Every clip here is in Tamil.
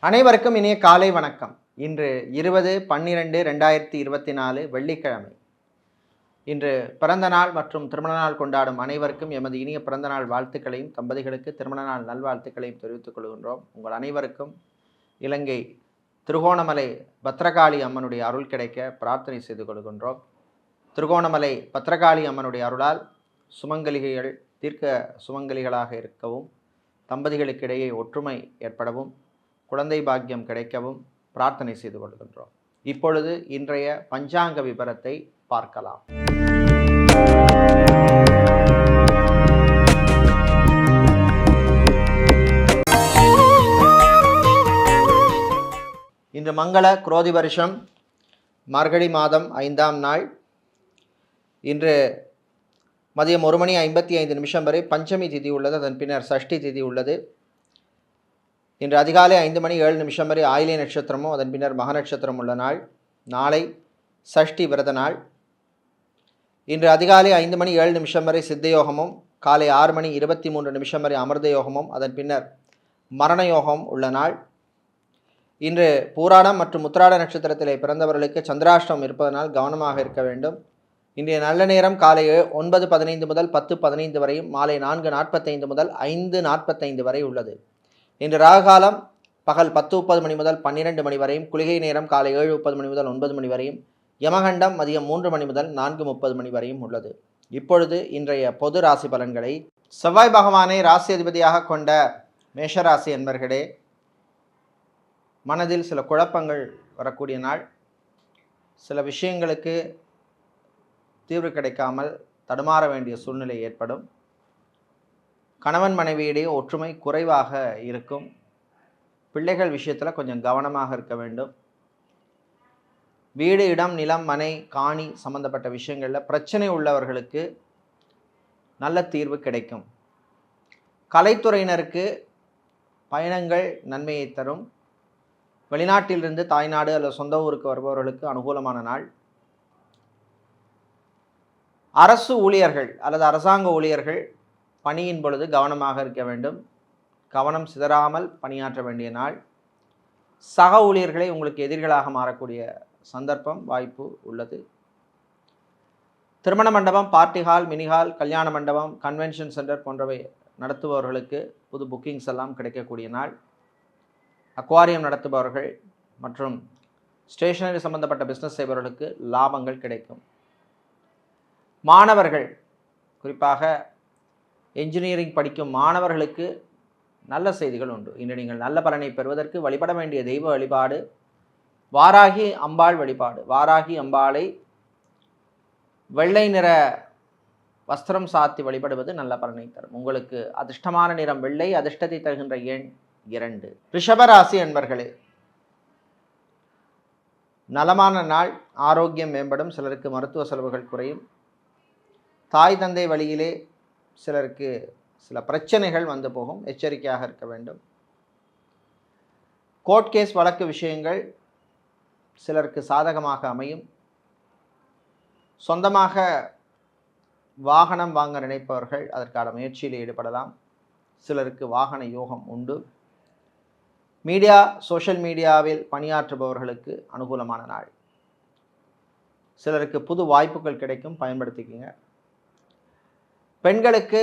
அனைவருக்கும் இனிய காலை வணக்கம். இன்று 20/12/2024 வெள்ளிக்கிழமை. இன்று பிறந்த நாள் மற்றும் திருமண நாள் கொண்டாடும் அனைவருக்கும் எமது இனிய பிறந்த நாள் வாழ்த்துக்களையும், தம்பதிகளுக்கு திருமண நாள் நல்வாழ்த்துக்களையும் தெரிவித்துக் கொள்கின்றோம். உங்கள் அனைவருக்கும் இலங்கை திருகோணமலை பத்ரகாளி அம்மனுடைய அருள் கிடைக்க பிரார்த்தனை செய்து கொள்கின்றோம். திருகோணமலை பத்ரகாளி அம்மனுடைய அருளால் சுமங்கலிகள் தீர்க்க சுமங்கலிகளாக இருக்கவும், தம்பதிகளுக்கிடையே ஒற்றுமை ஏற்படவும், குழந்தை பாக்கியம் கிடைக்கவும் பிரார்த்தனை செய்து கொள்கின்றோம். இப்பொழுது இன்றைய பஞ்சாங்க விபரத்தை பார்க்கலாம். இன்று மங்கள குரோதி வருஷம் மார்கழி மாதம் 5ஆம் நாள். இன்று மதியம் 1:55 வரை பஞ்சமி திதி உள்ளது. அதன் பின்னர் சஷ்டி திதி உள்ளது. இன்று அதிகாலை 5:07 வரை ஆயிலை நட்சத்திரமும் அதன் பின்னர் மக நட்சத்திரம் உள்ள நாள். நாளை சஷ்டி விரத நாள். இன்று அதிகாலை 5:07 வரை சித்தயோகமும், காலை 6:23 வரை அமிர்த யோகமும், அதன் பின்னர் மரண யோகம் உள்ள நாள். இன்று பூராடம் மற்றும் உத்திராட நட்சத்திரத்திலே பிறந்தவர்களுக்கு சந்திராஷ்டமம் இருப்பதனால் கவனமாக இருக்க வேண்டும். இன்றைய நல்ல நேரம் காலை 9:15 முதல் 10:15 வரையும், மாலை 4:45 முதல் 5:45 வரை உள்ளது. இன்று ராகுகாலம் பகல் 10:30 முதல் 12 வரையும், குளிகை நேரம் காலை 7:30 முதல் 9 வரையும், யமகண்டம் மதியம் 3 முதல் 4:30 வரையும் உள்ளது. இப்பொழுது இன்றைய பொது ராசி பலன்களை. செவ்வாய் பகவானை ராசி அதிபதியாக கொண்ட மேஷராசி என்பர்களே, மனதில் சில குழப்பங்கள் வரக்கூடிய நாள். சில விஷயங்களுக்கு தீர்வு கிடைக்காமல் தடுமாற வேண்டிய சூழ்நிலை ஏற்படும். கணவன் மனைவியிடையே ஒற்றுமை குறைவாக இருக்கும். பிள்ளைகள் விஷயத்தில் கொஞ்சம் கவனமாக இருக்க வேண்டும். வீடு, இடம், நிலம், மனை, காணி சம்பந்தப்பட்ட விஷயங்களில் பிரச்சனை உள்ளவர்களுக்கு நல்ல தீர்வு கிடைக்கும். கலைத்துறையினருக்கு பயணங்கள் நன்மையை தரும். வெளிநாட்டிலிருந்து தாய்நாடு அல்லது சொந்த ஊருக்கு வருபவர்களுக்கு அனுகூலமான நாள். அரசு ஊழியர்கள் அல்லது அரசாங்க ஊழியர்கள் பணியின் பொழுது கவனமாக இருக்க வேண்டும். கவனம் சிதறாமல் பணியாற்ற வேண்டிய நாள். சக ஊழியர்களை உங்களுக்கு எதிரிகளாக மாறக்கூடிய சந்தர்ப்பம் வாய்ப்பு உள்ளது. திருமண மண்டபம், பார்ட்டி ஹால், மினி ஹால், கல்யாண மண்டபம், கன்வென்ஷன் சென்டர் போன்றவை நடத்துபவர்களுக்கு புது புக்கிங்ஸ் எல்லாம் கிடைக்கக்கூடிய நாள். அக்வாரியம் நடத்துபவர்கள் மற்றும் ஸ்டேஷனரி சம்பந்தப்பட்ட பிஸ்னஸ் செய்பவர்களுக்கு லாபங்கள் கிடைக்கும். மாணவர்கள், குறிப்பாக என்ஜினியரிங் படிக்கும் மாணவர்களுக்கு நல்ல செய்திகள் உண்டு. இன்று நீங்கள் நல்ல பலனை பெறுவதற்கு வழிபட வேண்டிய தெய்வ வழிபாடு வாராகி அம்பாள் வழிபாடு. வாராகி அம்பாளை வெள்ளை நிற வஸ்திரம் சாத்தி வழிபடுவது நல்ல பலனை தரும். உங்களுக்கு அதிர்ஷ்டமான நிறம் வெள்ளை, அதிர்ஷ்டத்தை தருகின்ற எண் 2. ரிஷபராசி என்பர்களே, நலமான நாள். ஆரோக்கியம் மேம்படும். சிலருக்கு மருத்துவ செலவுகள் குறையும். தாய் தந்தை வழியிலே சிலருக்கு சில பிரச்சனைகள் வந்து போகும். எச்சரிக்கையாக இருக்க வேண்டும். கோர்ட் கேஸ் வழக்கு விஷயங்கள் சிலருக்கு சாதகமாக அமையும். சொந்தமாக வாகனம் வாங்க நினைப்பவர்கள் அதற்கான முயற்சியில் ஈடுபடலாம். சிலருக்கு வாகன யோகம் உண்டு. மீடியா, சோஷியல் மீடியாவில் பணியாற்றுபவர்களுக்கு அனுகூலமான நாள். சிலருக்கு புது வாய்ப்புகள் கிடைக்கும், பயன்படுத்திக்கங்க. பெண்களுக்கு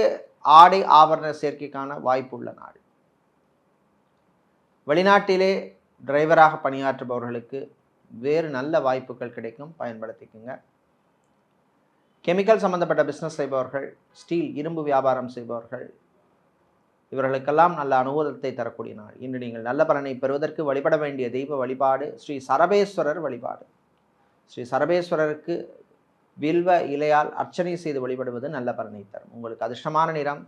ஆடை ஆபரண சேர்க்கைக்கான வாய்ப்பு உள்ள நாள். வெளிநாட்டிலே டிரைவராக பணியாற்றுபவர்களுக்கு வேறு நல்ல வாய்ப்புகள் கிடைக்கும், பயன்படுத்திக்கங்க. கெமிக்கல் சம்பந்தப்பட்ட பிஸ்னஸ் செய்பவர்கள், ஸ்டீல் இரும்பு வியாபாரம் செய்பவர்கள், இவர்களுக்கெல்லாம் நல்ல அனுகூலத்தை தரக்கூடிய நாள். இன்று நீங்கள் நல்ல பலனை பெறுவதற்கு வழிபட வேண்டிய தெய்வ வழிபாடு ஸ்ரீ சரபேஸ்வரர் வழிபாடு. ஸ்ரீ சரபேஸ்வரருக்கு வில்வ இலையால் அர்ச்சனை செய்து வழிபடுவது நல்ல பலனை தரும். உங்களுக்கு அதிர்ஷ்டமான நிறம்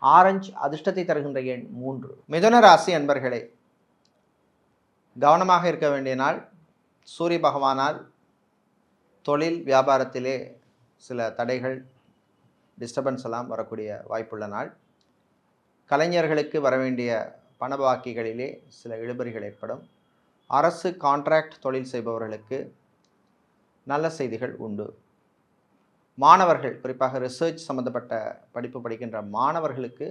ஆரஞ்சு, அதிர்ஷ்டத்தை தருகின்ற எண் 3. மிதுன ராசி அன்பர்களே, கவனமாக இருக்க வேண்டிய நாள். சூரிய பகவானால் தொழில் வியாபாரத்திலே சில தடைகள், டிஸ்டர்பன்ஸ் எல்லாம் வரக்கூடிய வாய்ப்புள்ள நாள். கலைஞர்களுக்கு வரவேண்டிய பண பாக்கிகளிலே சில இழுபறிகள் ஏற்படும். அரசு கான்ட்ராக்ட் தொழில் செய்பவர்களுக்கு நல்ல செய்திகள் உண்டு. மாணவர்கள், குறிப்பாக ரிசர்ச் சம்பந்தப்பட்ட படிப்பு படிக்கின்ற மாணவர்களுக்கு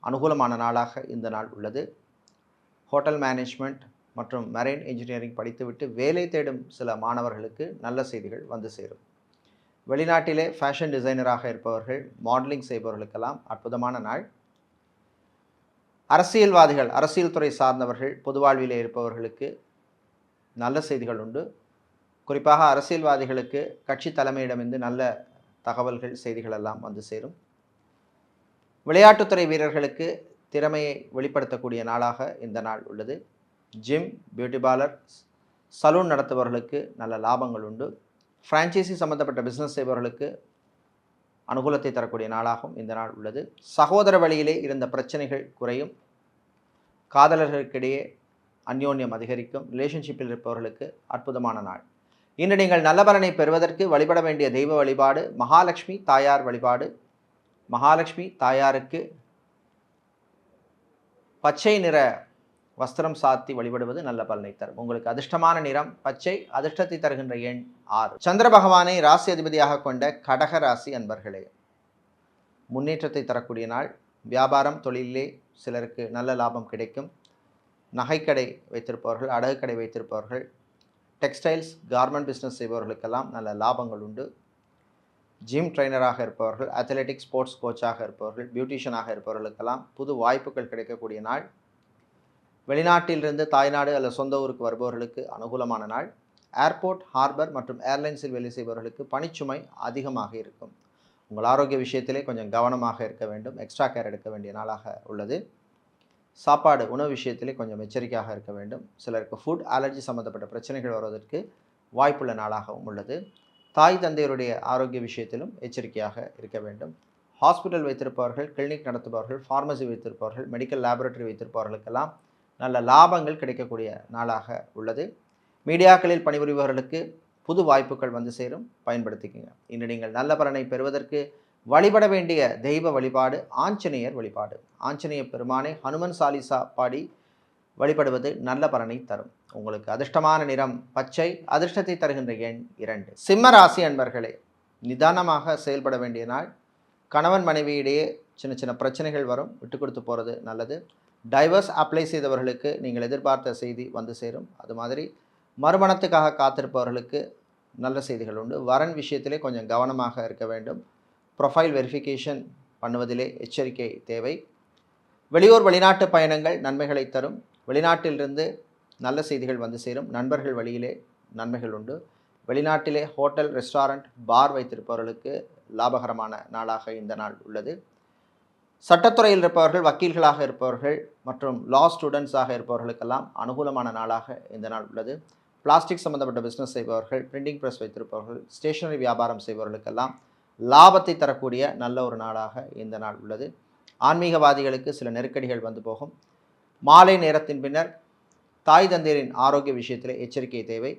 அனுகூலமான நாளாக இந்த நாள் உள்ளது. ஹோட்டல் மேனேஜ்மெண்ட் மற்றும் மெரைன் இன்ஜினியரிங் படித்துவிட்டு வேலை தேடும் சில மாணவர்களுக்கு நல்ல செய்திகள் வந்து சேரும். வெளிநாட்டிலே ஃபேஷன் டிசைனராக இருப்பவர்கள், மாடலிங் செய்பவர்களுக்கெல்லாம் அற்புதமான நாள். அரசியல்வாதிகள், அரசியல் துறை சார்ந்தவர்கள், பொது வாழ்விலே இருப்பவர்களுக்கு நல்ல செய்திகள் உண்டு. குறிப்பாக அரசியல்வாதிகளுக்கு கட்சி தலைமையிடமிருந்து நல்ல தகவல்கள், செய்திகள் எல்லாம் வந்து சேரும். விளையாட்டுத்துறை வீரர்களுக்கு திறமையை வெளிப்படுத்தக்கூடிய நாளாக இந்த நாள் உள்ளது. ஜிம், பியூட்டி பார்லர், சலூன் நடத்துபவர்களுக்கு நல்ல லாபங்கள் உண்டு. ஃப்ரான்ச்சைசி சம்பந்தப்பட்ட பிஸ்னஸ் செய்பவர்களுக்கு அனுகூலத்தை தரக்கூடிய நாளாகவும் இந்த நாள் உள்ளது. சகோதர வழியிலே இருந்த பிரச்சனைகள் குறையும். காதலர்களுக்கிடையே அந்யோன்யம் அதிகரிக்கும். ரிலேஷன்ஷிப்பில் இருப்பவர்களுக்கு அற்புதமான நாள். இன்று நீங்கள் நல்ல பலனை பெறுவதற்கு வழிபட வேண்டிய தெய்வ வழிபாடு மகாலட்சுமி தாயார் வழிபாடு. மகாலட்சுமி தாயாருக்கு பச்சை நிற வஸ்திரம் சாத்தி வழிபடுவது நல்ல பலனை தரும். உங்களுக்கு அதிர்ஷ்டமான நிறம் பச்சை, அதிர்ஷ்டத்தை தருகின்ற எண் 6. சந்திர பகவானை ராசி அதிபதியாக கொண்ட கடக ராசி அன்பர்களே, முன்னேற்றத்தை தரக்கூடிய நாள். வியாபாரம், தொழிலே சிலருக்கு நல்ல லாபம் கிடைக்கும். நகைக்கடை வைத்திருப்பவர்கள், அடகு கடை வைத்திருப்பவர்கள், டெக்ஸ்டைல்ஸ், கார்மெண்ட் பிஸ்னஸ் செய்பவர்களுக்கெல்லாம் நல்ல லாபங்கள் உண்டு. ஜிம் ட்ரைனராக இருப்பவர்கள், அத்லெட்டிக்ஸ் ஸ்போர்ட்ஸ் கோச்சாக இருப்பவர்கள், பியூட்டிஷியனாக இருப்பவர்களுக்கெல்லாம் புது வாய்ப்புகள் கிடைக்கக்கூடிய நாள். வெளிநாட்டிலிருந்து தாய்நாடு அல்லது சொந்த ஊருக்கு வருபவர்களுக்கு அனுகூலமான நாள். ஏர்போர்ட், ஹார்பர் மற்றும் ஏர்லைன்ஸில் வேலை செய்பவர்களுக்கு பணிச்சுமை அதிகமாக இருக்கும். உங்கள் ஆரோக்கிய விஷயத்திலே கொஞ்சம் கவனமாக இருக்க வேண்டும். எக்ஸ்ட்ரா கேர் எடுக்க வேண்டிய நாளாக உள்ளது. சாப்பாடு, உணவு விஷயத்திலே கொஞ்சம் எச்சரிக்கையாக இருக்க வேண்டும். சிலருக்கு ஃபுட் அலர்ஜி சம்மந்தப்பட்ட பிரச்சனைகள் வருவதற்கு வாய்ப்புள்ள நாளாகவும் உள்ளது. தாய் தந்தையருடைய ஆரோக்கிய விஷயத்திலும் எச்சரிக்கையாக இருக்க வேண்டும். ஹாஸ்பிட்டல் வைத்திருப்பவர்கள், கிளினிக் நடத்துபவர்கள், ஃபார்மசி வைத்திருப்பவர்கள், மெடிக்கல் லேபரட்டரி வைத்திருப்பவர்களுக்கெல்லாம் நல்ல லாபங்கள் கிடைக்கக்கூடிய நாளாக உள்ளது. மீடியாக்களில் பணிபுரிபவர்களுக்கு புது வாய்ப்புகள் வந்து சேரும், பயன்படுத்திக்கங்க. இன்று நீங்கள் நல்ல பலனை பெறுவதற்கு வழிபட வேண்டிய தெய்வ வழிபாடு ஆஞ்சநேயர் வழிபாடு. ஆஞ்சநேய பெருமானை ஹனுமன் சாலிசா பாடி வழிபடுவது நல்ல பலனை தரும். உங்களுக்கு அதிர்ஷ்டமான நிறம் பச்சை, அதிர்ஷ்டத்தை தருகின்ற எண் 2. சிம்ம ராசி அன்பர்களே, நிதானமாக செயல்பட வேண்டிய நாள். கணவன் மனைவியிடையே சின்ன சின்ன பிரச்சனைகள் வரும், விட்டு கொடுத்து போகிறது நல்லது. டைவர்ஸ் அப்ளை செய்தவர்களுக்கு நீங்கள் எதிர்பார்த்த செய்தி வந்து சேரும். அது மாதிரி மறுமணத்துக்காக காத்திருப்பவர்களுக்கு நல்ல செய்திகள் உண்டு. வரன் விஷயத்திலே கொஞ்சம் கவனமாக இருக்க வேண்டும். ப்ரொஃபைல் வெரிஃபிகேஷன் பண்ணுவதிலே எச்சரிக்கை தேவை. வெளியூர் வெளிநாட்டு பயணங்கள் நன்மைகளை தரும். வெளிநாட்டிலிருந்து நல்ல செய்திகள் வந்து சேரும். நண்பர்கள் வழியிலே நன்மைகள் உண்டு. வெளிநாட்டிலே ஹோட்டல், ரெஸ்டாரண்ட், பார் வைத்திருப்பவர்களுக்கு லாபகரமான நாளாக இந்த நாள் உள்ளது. சட்டத்துறையில் இருப்பவர்கள், வக்கீல்களாக இருப்பவர்கள் மற்றும் லா ஸ்டூடெண்ட்ஸாக இருப்பவர்களுக்கெல்லாம் அனுகூலமான நாளாக இந்த நாள் உள்ளது. பிளாஸ்டிக் சம்பந்தப்பட்ட பிஸ்னஸ் செய்பவர்கள், பிரிண்டிங் ப்ரெஸ் வைத்திருப்பவர்கள், ஸ்டேஷனரி வியாபாரம் செய்பவர்களுக்கெல்லாம் லாபத்தை தரக்கூடிய நல்ல ஒரு நாளாக இந்த நாள் உள்ளது. ஆன்மீகவாதிகளுக்கு சில நெருக்கடிகள் வந்து போகும். மாலை நேரத்தின் பின்னர் தாய் தந்தையரின் ஆரோக்கிய விஷயத்தில் எச்சரிக்கை தேவை.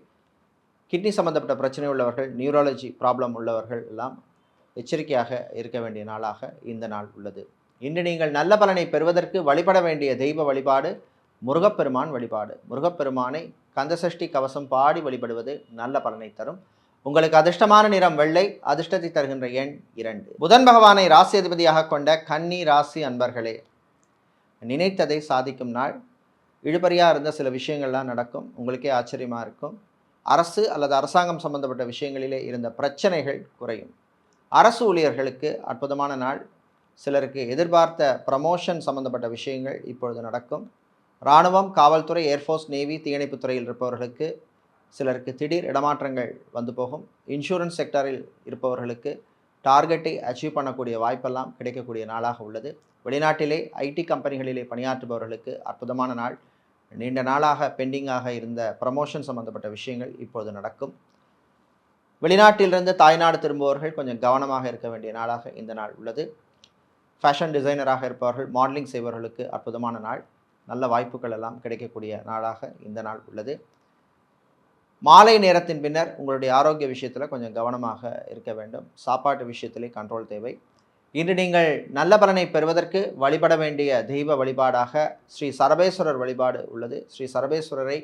கிட்னி சம்பந்தப்பட்ட பிரச்சனை உள்ளவர்கள், நியூராலஜி ப்ராப்ளம் உள்ளவர்கள் எல்லாம் எச்சரிக்கையாக இருக்க வேண்டிய நாளாக இந்த நாள் உள்ளது. இன்று நீங்கள் நல்ல பலனை பெறுவதற்கு வழிபட வேண்டிய தெய்வ வழிபாடு முருகப்பெருமான் வழிபாடு. முருகப்பெருமானை கந்தசஷ்டி கவசம் பாடி வழிபடுவது நல்ல பலனை தரும். உங்களுக்கு அதிர்ஷ்டமான நிறம் வெள்ளை, அதிர்ஷ்டத்தை தருகின்ற எண் 2. புதன் பகவானை ராசி அதிபதியாக கொண்ட கன்னி ராசி அன்பர்களே, நினைத்ததை சாதிக்கும் நாள். இழுபறியாக இருந்த சில விஷயங்கள்லாம் நடக்கும், உங்களுக்கே ஆச்சரியமாக இருக்கும். அரசு அல்லது அரசாங்கம் சம்பந்தப்பட்ட விஷயங்களிலே இருந்த பிரச்சனைகள் குறையும். அரசு ஊழியர்களுக்கு அற்புதமான நாள். சிலருக்கு எதிர்பார்த்த ப்ரமோஷன் சம்பந்தப்பட்ட விஷயங்கள் இப்பொழுது நடக்கும். இராணுவம், காவல்துறை, ஏர்ஃபோர்ஸ், நேவி, தீயணைப்புத் துறையில் இருப்பவர்களுக்கு சிலருக்கு திடீர் இடமாற்றங்கள் வந்து போகும். இன்சூரன்ஸ் செக்டரில் இருப்பவர்களுக்கு டார்கெட்டை அச்சீவ் பண்ணக்கூடிய வாய்ப்பெல்லாம் கிடைக்கக்கூடிய நாளாக உள்ளது. வெளிநாட்டிலே ஐடி கம்பெனிகளிலே பணியாற்றுபவர்களுக்கு அற்புதமான நாள். நீண்ட நாளாக பெண்டிங்காக இருந்த ப்ரமோஷன் சம்பந்தப்பட்ட விஷயங்கள் இப்பொழுது நடக்கும். வெளிநாட்டிலிருந்து தாய்நாடு திரும்புபவர்கள் கொஞ்சம் கவனமாக இருக்க வேண்டிய நாளாக இந்த நாள் உள்ளது. ஃபேஷன் டிசைனராக இருப்பவர்கள், மாடலிங் செய்பவர்களுக்கு அற்புதமான நாள். நல்ல வாய்ப்புகள் எல்லாம் கிடைக்கக்கூடிய நாளாக இந்த நாள் உள்ளது. மாலை நேரத்தின் பின்னர் உங்களுடைய ஆரோக்கிய விஷயத்தில் கொஞ்சம் கவனமாக இருக்க வேண்டும். சாப்பாட்டு விஷயத்திலே கண்ட்ரோல் தேவை. இன்று நீங்கள் நல்ல பலனை பெறுவதற்கு வழிபட வேண்டிய தெய்வ வழிபாடாக ஸ்ரீ சரபேஸ்வரர் வழிபாடு உள்ளது. ஸ்ரீ சரபேஸ்வரரை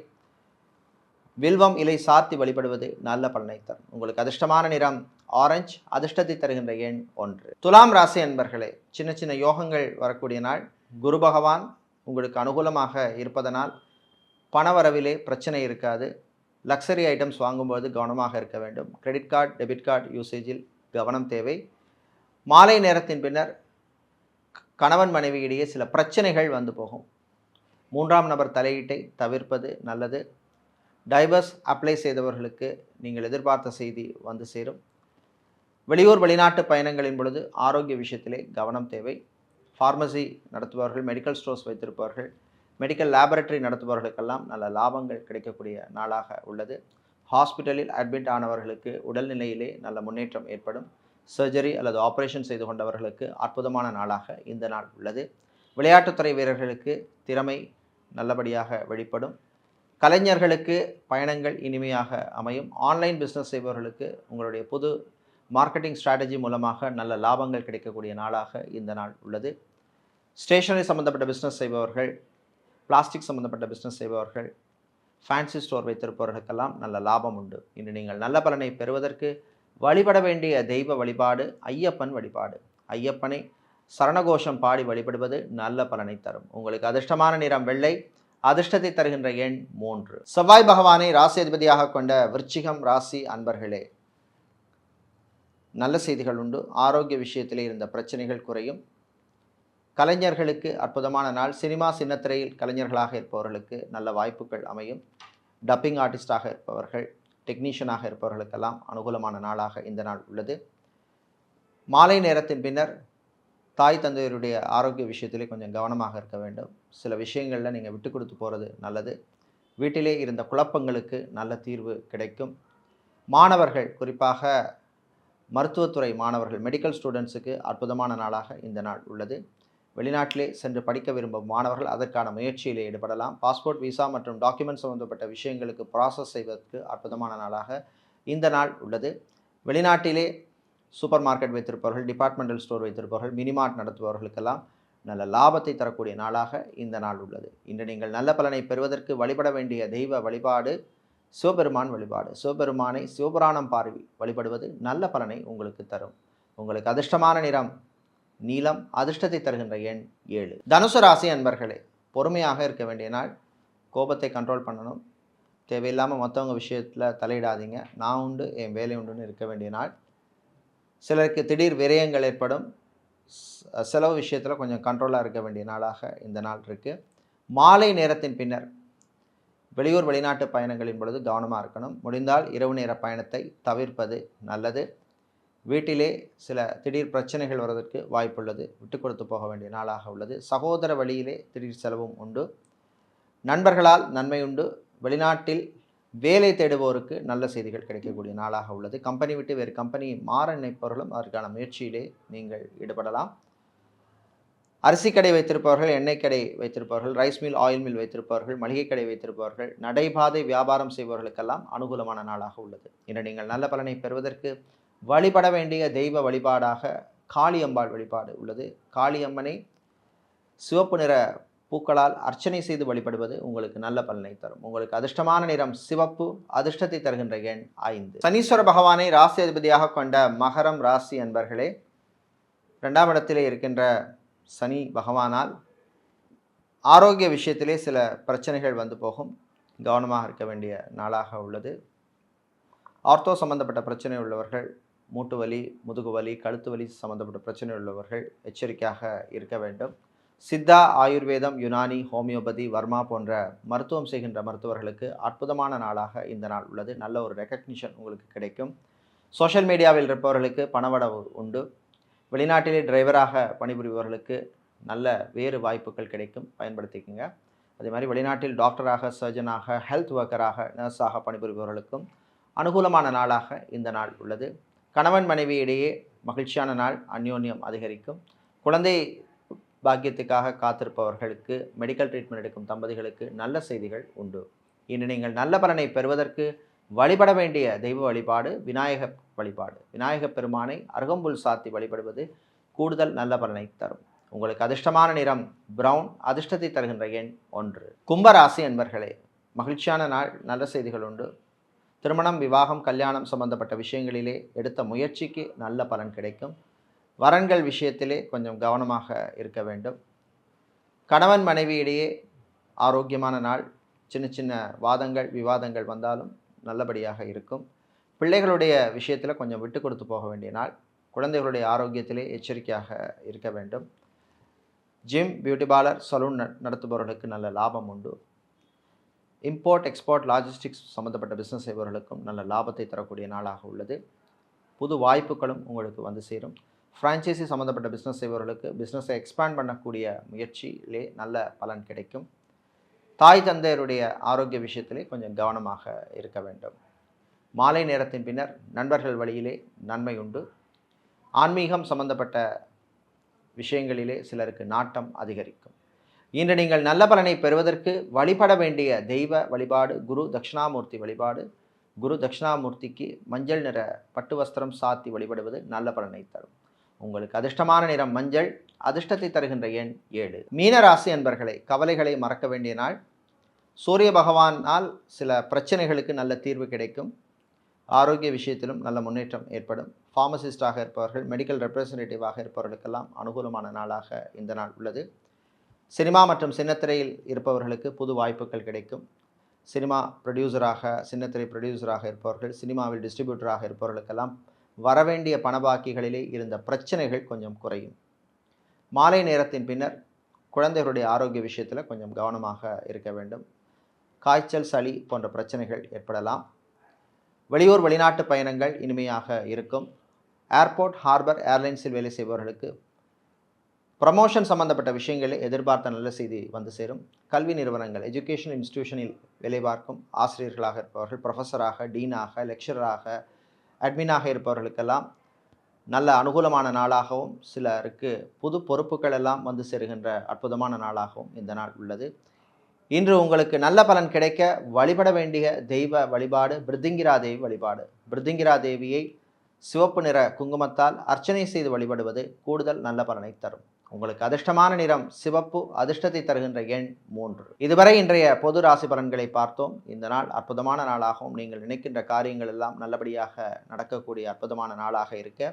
வில்வம் இலை சாத்தி வழிபடுவது நல்ல பலனை தரும். உங்களுக்கு அதிர்ஷ்டமான நிறம் ஆரஞ்சு, அதிர்ஷ்டத்தை தருகின்ற எண் 1. துலாம் ராசி அன்பர்களே, சின்ன சின்ன யோகங்கள் வரக்கூடிய நாள். குரு பகவான் உங்களுக்கு அனுகூலமாக இருப்பதனால் பணவரவிலே பிரச்சனை இருக்காது. லக்ஸரி ஐட்டம்ஸ் வாங்கும்போது கவனமாக இருக்க வேண்டும். கிரெடிட் கார்டு, டெபிட் கார்டு யூசேஜில் கவனம் தேவை. மாலை நேரத்தின் பின்னர் கணவன் மனைவி இடையே சில பிரச்சனைகள் வந்து போகும். 3ஆம் நபர் தலையீட்டை தவிர்ப்பது நல்லது. டைவர்ஸ் அப்ளை செய்தவர்களுக்கு நீங்கள் எதிர்பார்த்த செய்தி வந்து சேரும். வெளியூர் வெளிநாட்டு பயணங்களின் பொழுது ஆரோக்கிய விஷயத்திலே கவனம் தேவை. ஃபார்மசி நடத்துபவர்கள், மெடிக்கல் ஸ்டோர்ஸ் வைத்திருப்பவர்கள், மெடிக்கல் லேபரட்டரி நடத்துபவர்களுக்கெல்லாம் நல்ல லாபங்கள் கிடைக்கக்கூடிய நாளாக உள்ளது. ஹாஸ்பிட்டலில் அட்மிட் ஆனவர்களுக்கு உடல்நிலையிலே நல்ல முன்னேற்றம் ஏற்படும். சர்ஜரி அல்லது ஆப்ரேஷன் செய்து கொண்டவர்களுக்கு அற்புதமான நாளாக இந்த நாள் உள்ளது. விளையாட்டுத்துறை வீரர்களுக்கு திறமை நல்லபடியாக வெளிப்படும். கலைஞர்களுக்கு பயணங்கள் இனிமையாக அமையும். ஆன்லைன் பிஸ்னஸ் செய்பவர்களுக்கு உங்களுடைய புது மார்க்கெட்டிங் ஸ்ட்ராட்டஜி மூலமாக நல்ல லாபங்கள் கிடைக்கக்கூடிய நாளாக இந்த நாள் உள்ளது. ஸ்டேஷனரி சம்மந்தப்பட்ட பிஸ்னஸ் செய்பவர்கள், பிளாஸ்டிக் சம்மந்தப்பட்ட பிஸ்னஸ் செய்பவர்கள், ஃபேன்சி ஸ்டோர் வைத்திருப்பவர்களுக்கெல்லாம் நல்ல லாபம் உண்டு. இன்று நீங்கள் நல்ல பலனை பெறுவதற்கு வழிபட வேண்டிய தெய்வ வழிபாடு ஐயப்பன் வழிபாடு. ஐயப்பனை சரணகோஷம் பாடி வழிபடுவது நல்ல பலனை தரும். உங்களுக்கு அதிர்ஷ்டமான நிறம் வெள்ளை, அதிர்ஷ்டத்தை தருகின்ற எண் 3. செவ்வாய் பகவானை ராசி அதிபதியாக கொண்ட விருச்சிகம் ராசி அன்பர்களே, நல்ல செய்திகள் உண்டு. ஆரோக்கிய விஷயத்திலே இருந்த பிரச்சனைகள் குறையும். கலைஞர்களுக்கு அற்புதமான நாள். சினிமா சின்னத்திரையில் கலைஞர்களாக இருப்பவர்களுக்கு நல்ல வாய்ப்புகள் அமையும். டப்பிங் ஆர்டிஸ்டாக இருப்பவர்கள், டெக்னீஷியனாக இருப்பவர்களுக்கெல்லாம் அனுகூலமான நாளாக இந்த நாள் உள்ளது. மாலை நேரத்தின் பின்னர் தாய் தந்தையருடைய ஆரோக்கிய விஷயத்திலே கொஞ்சம் கவனமாக இருக்க வேண்டும். சில விஷயங்களில் நீங்கள் விட்டு கொடுத்து போகிறது நல்லது. வீட்டிலே இருந்த குழப்பங்களுக்கு நல்ல தீர்வு கிடைக்கும். மாணவர்கள், குறிப்பாக மருத்துவத்துறை மாணவர்கள், மெடிக்கல் ஸ்டூடெண்ட்ஸுக்கு அற்புதமான நாளாக இந்த நாள் உள்ளது. வெளிநாட்டிலே சென்று படிக்க விரும்பும் மாணவர்கள் அதற்கான முயற்சியிலே ஈடுபடலாம். பாஸ்போர்ட், விசா மற்றும் டாக்குமெண்ட் சம்பந்தப்பட்ட விஷயங்களுக்கு ப்ராசஸ் செய்வதற்கு அற்புதமான நாளாக இந்த நாள் உள்ளது. வெளிநாட்டிலே சூப்பர் மார்க்கெட் வைத்திருப்பவர்கள், டிபார்ட்மெண்டல் ஸ்டோர் வைத்திருப்பவர்கள், மினிமார்ட் நடத்துபவர்களுக்கெல்லாம் நல்ல லாபத்தை தரக்கூடிய நாளாக இந்த நாள் உள்ளது. இன்று நீங்கள் நல்ல பலனை பெறுவதற்கு வழிபட வேண்டிய தெய்வ வழிபாடு சிவபெருமான் வழிபாடு. சிவபெருமானை சிவபுராணம் பாடி வழிபடுவது நல்ல பலனை உங்களுக்கு தரும். உங்களுக்கு அதிர்ஷ்டமான நிறம் நீலம், அதிர்ஷ்டத்தை தருகின்ற எண் 7. தனுசு ராசி அன்பர்களே, பொறுமையாக இருக்க வேண்டிய நாள். கோபத்தை கண்ட்ரோல் பண்ணணும். தேவையில்லாமல் மற்றவங்க விஷயத்தில் தலையிடாதீங்க. நான் உண்டு, என் வேலை உண்டுன்னு இருக்க வேண்டிய நாள். சிலருக்கு திடீர் விரயங்கள் ஏற்படும். செலவு விஷயத்தில் கொஞ்சம் கண்ட்ரோலாக இருக்க வேண்டிய நாளாக இந்த நாள் இருக்குது. மாலை நேரத்தின் பின்னர் வெளியூர் வெளிநாட்டு பயணங்களின் பொழுது கவனமாக இருக்கணும். முடிந்தால் இரவு நேர பயணத்தை தவிர்ப்பது நல்லது. வீட்டிலே சில திடீர் பிரச்சனைகள் வருவதற்கு வாய்ப்புள்ளது. விட்டு கொடுத்து போக வேண்டிய நாளாக உள்ளது. சகோதர வழியிலே திடீர் செலவும் உண்டு. நண்பர்களால் நன்மை உண்டு. வெளிநாட்டில் வேலை தேடுவோருக்கு நல்ல செய்திகள் கிடைக்கக்கூடிய நாளாக உள்ளது. கம்பெனி விட்டு வேறு கம்பெனி மாற நினைப்பவர்களும் அதற்கான முயற்சியிலே நீங்கள் ஈடுபடலாம். அரிசி கடை வைத்திருப்பவர்கள், எண்ணெய் கடை வைத்திருப்பவர்கள், ரைஸ் மில், ஆயில் மில் வைத்திருப்பவர்கள், மளிகை கடை வைத்திருப்பவர்கள், நடைபாதை வியாபாரம் செய்பவர்களுக்கெல்லாம் அனுகூலமான நாளாக உள்ளது. இன்று நீங்கள் நல்ல பலனை பெறுவதற்கு வழிபட வேண்டிய தெய்வ வழிபாடாக காளியம்பாள் வழிபாடு உள்ளது. காளியம்மனை சிவப்பு நிற பூக்களால் அர்ச்சனை செய்து வழிபடுவது உங்களுக்கு நல்ல பலனை தரும். உங்களுக்கு அதிர்ஷ்டமான நிறம் சிவப்பு, அதிர்ஷ்டத்தை தருகின்ற எண் 5. சனீஸ்வர பகவானை ராசி அதிபதியாக கொண்ட மகரம் ராசி அன்பர்களே, 2ஆம் இடத்திலே இருக்கின்ற சனி பகவானால் ஆரோக்கிய விஷயத்திலே சில பிரச்சனைகள் வந்து போகும். கவனமாக இருக்க வேண்டிய நாளாக உள்ளது. ஆர்த்தோ சம்பந்தப்பட்ட பிரச்சனை உள்ளவர்கள், மூட்டு வலி, முதுகு வலி, கழுத்து வலி சம்பந்தப்பட்ட பிரச்சனை உள்ளவர்கள் எச்சரிக்கையாக இருக்க வேண்டும். சித்தா, ஆயுர்வேதம், யுனானி, ஹோமியோபதி, வர்மா போன்ற மருத்துவம் செய்கின்ற மருத்துவர்களுக்கு அற்புதமான நாளாக இந்த நாள் உள்ளது. நல்ல ஒரு ரெக்கக்னிஷன் உங்களுக்கு கிடைக்கும். சோஷியல் மீடியாவில் இருப்பவர்களுக்கு பணவரவு உண்டு. வெளிநாட்டிலே டிரைவராக பணிபுரிபவர்களுக்கு நல்ல வேறு வாய்ப்புகள் கிடைக்கும், பயன்படுத்திக்கோங்க. அதே மாதிரி வெளிநாட்டில் டாக்டராக, சர்ஜனாக, ஹெல்த் ஒர்க்கராக, நர்ஸாக பணிபுரிபவர்களுக்கும் அனுகூலமான நாளாக இந்த நாள் உள்ளது. கணவன் மனைவி இடையே மகிழ்ச்சியான நாள், அந்யோன்யம் அதிகரிக்கும். குழந்தை பாக்கியத்துக்காக காத்திருப்பவர்களுக்கு, மெடிக்கல் ட்ரீட்மெண்ட் எடுக்கும் தம்பதிகளுக்கு நல்ல செய்திகள் உண்டு. இன்று நீங்கள் நல்ல பலனை பெறுவதற்கு வழிபட வேண்டிய தெய்வ வழிபாடு விநாயக வழிபாடு. விநாயகப் பெருமானை அருகம்புல் சாத்தி வழிபடுவது கூடுதல் நல்ல பலனை தரும். உங்களுக்கு அதிர்ஷ்டமான நிறம் பிரவுன், அதிர்ஷ்டத்தை தருகின்ற எண் 1. கும்பராசி அன்பர்களே, மகிழ்ச்சியான நாள், நல்ல செய்திகள் உண்டு. திருமணம், விவாகம், கல்யாணம் சம்பந்தப்பட்ட விஷயங்களிலே எடுத்த முயற்சிக்கு நல்ல பலன் கிடைக்கும். வரன்கள் விஷயத்திலே கொஞ்சம் கவனமாக இருக்க வேண்டும். கணவன் மனைவியிடையே ஆரோக்கியமான நாள். சின்ன சின்ன வாதங்கள் விவாதங்கள் வந்தாலும் நல்லபடியாக இருக்கும். பிள்ளைகளுடைய விஷயத்தில் கொஞ்சம் விட்டு கொடுத்து போக வேண்டிய நாள். குழந்தைகளுடைய ஆரோக்கியத்திலே எச்சரிக்கையாக இருக்க வேண்டும். ஜிம், பியூட்டி பார்லர், சலூன் நடத்துபவர்களுக்கு நல்ல லாபம் உண்டு. இம்போர்ட் எக்ஸ்போர்ட் லாஜிஸ்டிக்ஸ் சம்மந்தப்பட்ட பிஸ்னஸ் செய்பவர்களுக்கும் நல்ல லாபத்தை தரக்கூடிய நாளாக உள்ளது. புது வாய்ப்புகளும் உங்களுக்கு வந்து சேரும். ஃப்ரான்ச்சைசி சம்மந்தப்பட்ட பிஸ்னஸ் செய்பவர்களுக்கு பிஸ்னஸை எக்ஸ்பேண்ட் பண்ணக்கூடிய முயற்சியிலே நல்ல பலன் கிடைக்கும். தாய் தந்தையருடைய ஆரோக்கிய விஷயத்திலே கொஞ்சம் கவனமாக இருக்க வேண்டும். மாலை நேரத்தின் பின்னர் நண்பர்கள் வழியிலே நன்மை உண்டு. ஆன்மீகம் சம்பந்தப்பட்ட விஷயங்களிலே சிலருக்கு நாட்டம் அதிகரிக்கும். இன்று நீங்கள் நல்ல பலனை பெறுவதற்கு வழிபட வேண்டிய தெய்வ வழிபாடு குரு தட்சிணாமூர்த்தி வழிபாடு. குரு தட்சிணாமூர்த்திக்கு மஞ்சள் நிற பட்டு வஸ்திரம் சாத்தி வழிபடுவது நல்ல பலனை தரும். உங்களுக்கு அதிர்ஷ்டமான நிறம் மஞ்சள். அதிர்ஷ்டத்தை தருகின்ற எண் 7. மீனராசி அன்பர்களை, கவலைகளை மறக்க வேண்டிய நாள். சூரிய பகவானால் சில பிரச்சனைகளுக்கு நல்ல தீர்வு கிடைக்கும். ஆரோக்கிய விஷயத்திலும் நல்ல முன்னேற்றம் ஏற்படும். ஃபார்மசிஸ்டாக இருப்பவர்கள், மெடிக்கல் ரெப்ரசன்டேட்டிவாக இருப்பவர்களுக்கெல்லாம் அனுகூலமான நாளாக இந்த நாள் உள்ளது. சினிமா மற்றும் சின்னத்திரையில் இருப்பவர்களுக்கு புது வாய்ப்புகள் கிடைக்கும். சினிமா ப்ரொடியூசராக, சின்னத்திரை ப்ரொடியூசராக இருப்பவர்கள், சினிமாவில் டிஸ்ட்ரிபியூட்டராக இருப்பவர்களுக்கெல்லாம் வரவேண்டிய பணபாக்கிகளிலே இருந்த பிரச்சனைகள் கொஞ்சம் குறையும். மாலை நேரத்தின் பின்னர் குழந்தைகளுடைய ஆரோக்கிய விஷயத்தில் கொஞ்சம் கவனமாக இருக்க வேண்டும். காய்ச்சல், சளி போன்ற பிரச்சனைகள் ஏற்படலாம். வெளியூர் வெளிநாட்டு பயணங்கள் இனிமையாக இருக்கும். ஏர்போர்ட், ஹார்பர், ஏர்லைன்ஸில் வேலை செய்பவர்களுக்கு ப்ரமோஷன் சம்பந்தப்பட்ட விஷயங்களில் எதிர்பார்த்த நல்ல செய்தி வந்து சேரும். கல்வி நிறுவனங்கள், எஜுகேஷன் இன்ஸ்டிடியூஷனில் வேலை பார்க்கும் ஆசிரியர்களாக இருப்பவர்கள், ப்ரொஃபஸராக, டீனாக, லெக்சராக, அட்மினாக இருப்பவர்களுக்கெல்லாம் நல்ல அனுகூலமான நாளாகவும், சிலருக்கு புது பொறுப்புகள் எல்லாம் வந்து சேருகின்ற அற்புதமான நாளாகவும் இந்த நாள் உள்ளது. இன்று உங்களுக்கு நல்ல பலன் கிடைக்க வழிபட வேண்டிய தெய்வ வழிபாடு பிருத்திங்கிரா தேவி வழிபாடு. பிருத்திங்கிரா தேவியை சிவப்பு நிற குங்குமத்தால் அர்ச்சனை செய்து வழிபடுவது கூடுதல் நல்ல பலனை தரும். உங்களுக்கு அதிர்ஷ்டமான நிறம் சிவப்பு. அதிர்ஷ்டத்தை தருகின்ற எண் 3. இதுவரை இன்றைய பொது ராசி பலன்களை பார்த்தோம். இந்த நாள் அற்புதமான நாளாகவும், நீங்கள் நினைக்கின்ற காரியங்கள் எல்லாம் நல்லபடியாக நடக்கக்கூடிய அற்புதமான நாளாக இருக்க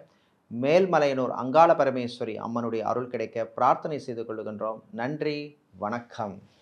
மேல்மலையனூர் அங்காள பரமேஸ்வரி அம்மனுடைய அருள் கிடைக்க பிரார்த்தனை செய்து கொள்கின்றோம். நன்றி, வணக்கம்.